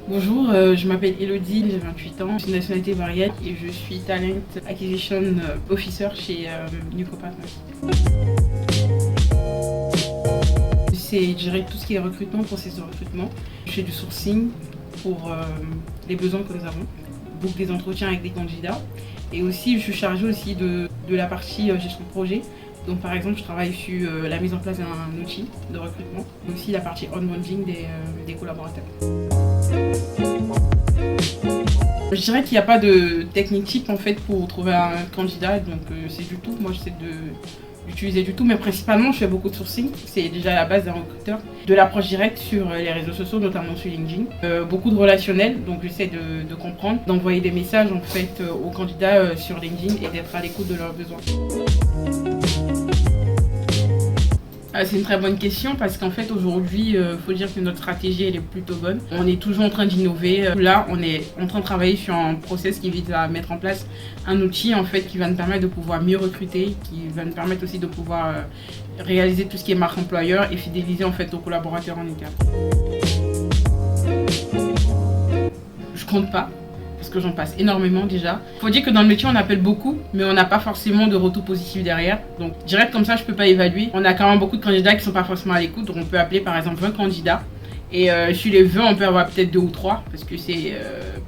Bonjour, je m'appelle Elodie, j'ai 28 ans, je suis de nationalité variée et je suis Talent Acquisition Officer chez Nuco Partners. C'est gérer tout ce qui est recrutement, processus de recrutement. Je fais du sourcing pour les besoins que nous avons, boucle des entretiens avec des candidats et aussi je suis chargée aussi de la partie gestion de projet. Donc par exemple, je travaille sur la mise en place d'un outil de recrutement, mais aussi la partie onboarding des collaborateurs. Je dirais qu'il n'y a pas de technique type en fait pour trouver un candidat, donc c'est du tout. Moi j'essaie d'utiliser du tout, mais principalement je fais beaucoup de sourcing, c'est déjà la base d'un recruteur. De l'approche directe sur les réseaux sociaux, notamment sur LinkedIn. Beaucoup de relationnel, donc j'essaie de comprendre, d'envoyer des messages en fait aux candidats sur LinkedIn et d'être à l'écoute de leurs besoins. C'est une très bonne question parce qu'en fait aujourd'hui, faut dire que notre stratégie elle est plutôt bonne. On est toujours en train d'innover. Là, on est en train de travailler sur un process qui vise à mettre en place un outil en fait qui va nous permettre de pouvoir mieux recruter, qui va nous permettre aussi de pouvoir réaliser tout ce qui est marque employeur et fidéliser en fait nos collaborateurs en interne. Je compte pas. Parce que j'en passe énormément déjà. Il faut dire que dans le métier on appelle beaucoup, mais on n'a pas forcément de retour positif derrière. Donc direct comme ça je peux pas évaluer. On a quand même beaucoup de candidats qui sont pas forcément à l'écoute, donc on peut appeler par exemple 20 candidats. Et sur les 20 on peut avoir peut-être 2 ou 3, parce que c'est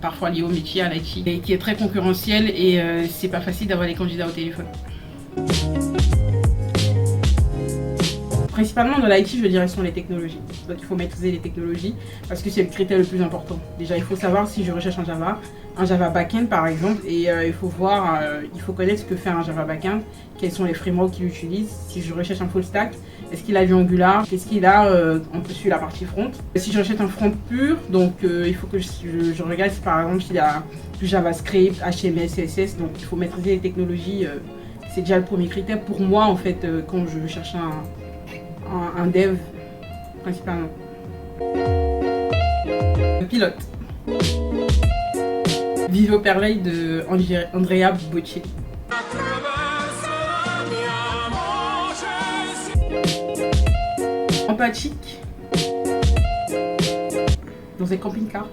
parfois lié au métier, à l'IT, et qui est très concurrentiel et c'est pas facile d'avoir les candidats au téléphone. Principalement dans l'IT, je dirais, ce sont les technologies. Donc il faut maîtriser les technologies parce que c'est le critère le plus important. Déjà, il faut savoir si je recherche un Java backend par exemple, et il faut voir, il faut connaître ce que fait un Java backend, quels sont les frameworks qu'il utilise. Si je recherche un full stack, est-ce qu'il a du Angular, qu'est-ce qu'il a sur la partie front. Si je recherche un front pur, donc il faut que je regarde si, par exemple s'il a du JavaScript, HTML, CSS, donc il faut maîtriser les technologies. C'est déjà le premier critère pour moi en fait quand je cherche un dev principalement. Pilote. Vivo Perley de Andrea Bocelli. Empathique. Dans un camping-car.